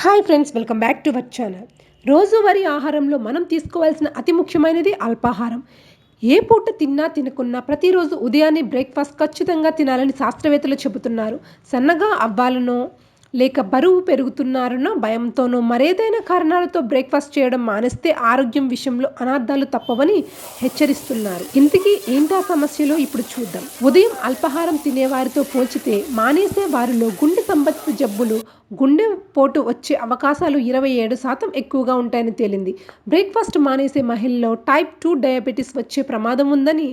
Hi friends, welcome back to our channel. రోజువారీ ఆహారంలో మనం తీసుకోవాల్సిన అతి ముఖ్యమైనది అల్పాహారం. ఏ పూట తిన్నా తినకున్నా ప్రతిరోజు ఉదయాన్నే బ్రేక్ఫాస్ట్ ఖచ్చితంగా తినాలని శాస్త్రవేత్తలు చెబుతున్నారు. సన్నగా అవ్వాలనో లేక బరువు పెరుగుతున్నారనో భయంతోనో మరేదైనా కారణాలతో బ్రేక్ఫాస్ట్ చేయడం మానేస్తే ఆరోగ్యం విషయంలో అనార్థాలు తప్పవని హెచ్చరిస్తున్నారు. ఇంతకీ ఏంటా సమస్యలో ఇప్పుడు చూద్దాం. ఉదయం అల్పాహారం తినేవారితో పోల్చితే మానేసే వారిలో గుండె సంబంధిత జబ్బులు, గుండె పోటు వచ్చే అవకాశాలు 27% ఎక్కువగా ఉంటాయని తేలింది. బ్రేక్ఫాస్ట్ మానేసే మహిళల్లో టైప్ 2 డయాబెటీస్ వచ్చే ప్రమాదం ఉందని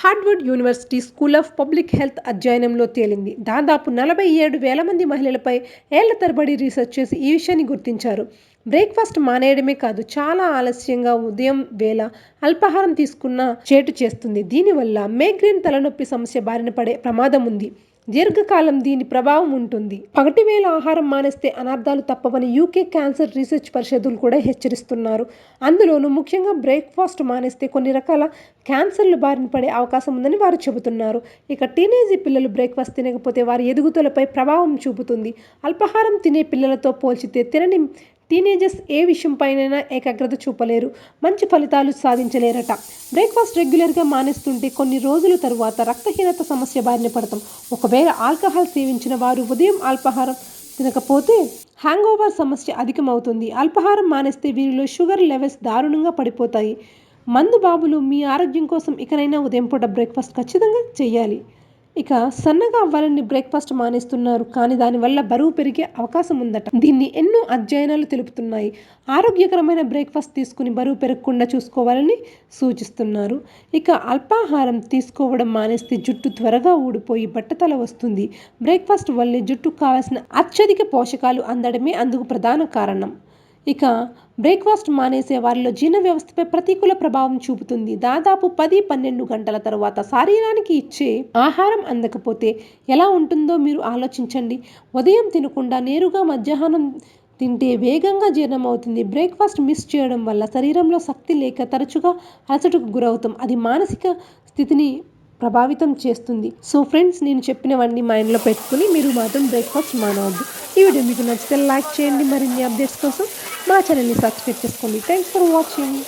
Harvard university school of public health అధ్యయనంలో తేలింది. దాదాపు 47,000 మంది మహిళలపై ఏళ్ల తరబడి రీసెర్చ్ చేసి ఈ విషయాన్ని గుర్తించారు. బ్రేక్ఫాస్ట్ మానేయడమే కాదు, చాలా ఆలస్యంగా ఉదయం వేళ అల్పాహారం తీసుకున్న చేటు చేస్తుంది. దీనివల్ల మైగ్రేన్, తలనొప్పి సమస్య బారిన పడే ప్రమాదం ఉంది. దీర్ఘకాలం దీని ప్రభావం ఉంటుంది. పగటి వేళ ఆహారం మానేస్తే అనార్థాలు తప్పవని యూకే క్యాన్సర్ రీసెర్చ్ పరిశోధకులు కూడా హెచ్చరిస్తున్నారు. అందులోనూ ముఖ్యంగా బ్రేక్ఫాస్ట్ మానేస్తే కొన్ని రకాల క్యాన్సర్లు బారిన పడే అవకాశం ఉందని వారు చెబుతున్నారు. ఇక టీనేజీ పిల్లలు బ్రేక్ఫాస్ట్ తినకపోతే వారి ఎదుగుదలపై ప్రభావం చూపుతుంది. అల్పాహారం తినే పిల్లలతో పోల్చితే తినని టీనేజర్స్ ఏ విషయంపైనైనా ఏకాగ్రత చూపలేరు, మంచి ఫలితాలు సాధించలేరట. బ్రేక్ఫాస్ట్ రెగ్యులర్గా మానేస్తుంటే కొన్ని రోజుల తరువాత రక్తహీనత సమస్య బారిన పడతాం. ఒకవేళ ఆల్కహాల్ సేవించిన వారు ఉదయం అల్పాహారం తినకపోతే హ్యాంగోవర్ సమస్య అధికమవుతుంది. అల్పాహారం మానేస్తే వీరిలో షుగర్ లెవెల్స్ దారుణంగా పడిపోతాయి. మందు బాబులు, మీ ఆరోగ్యం కోసం ఇకనైనా ఉదయం పూట బ్రేక్ఫాస్ట్ ఖచ్చితంగా చేయాలి. ఇక సన్నగా అవ్వాలని బ్రేక్ఫాస్ట్ మానేస్తున్నారు, కానీ దానివల్ల బరువు పెరిగే అవకాశం ఉందట. దీన్ని ఎన్నో అధ్యయనాలు తెలుపుతున్నాయి. ఆరోగ్యకరమైన బ్రేక్ఫాస్ట్ తీసుకుని బరువు పెరగకుండా చూసుకోవాలని సూచిస్తున్నారు. ఇక అల్పాహారం తీసుకోవడం మానేస్తే జుట్టు త్వరగా ఊడిపోయి బట్టతల వస్తుంది. బ్రేక్ఫాస్ట్ వల్లే జుట్టుకు కావాల్సిన అత్యధిక పోషకాలు అందడమే అందుకు ప్రధాన కారణం. ఇక బ్రేక్ఫాస్ట్ మానేసే వారిలో జీర్ణ వ్యవస్థపై ప్రతికూల ప్రభావం చూపుతుంది. దాదాపు 10-12 గంటల తర్వాత శరీరానికి ఇచ్చే ఆహారం అందకపోతే ఎలా ఉంటుందో మీరు ఆలోచించండి. ఉదయం తినకుండా నేరుగా మధ్యాహ్నం తింటే వేగంగా జీర్ణమవుతుంది. బ్రేక్ఫాస్ట్ మిస్ చేయడం వల్ల శరీరంలో శక్తి లేక తరచుగా అలసటకు గురవుతాం. అది మానసిక స్థితిని ప్రభావితం చేస్తుంది. సో ఫ్రెండ్స్, నేను చెప్పినవన్నీ మైండ్లో పెట్టుకుని మీరు మాత్రం బ్రేక్ఫాస్ట్ మానవద్దు. ఈ వీడియో మీకు నచ్చితే లైక్ చేయండి. మరిన్ని అప్డేట్స్ కోసం మా ఛానల్ని సబ్స్క్రైబ్ చేసుకోండి. Thanks for watching.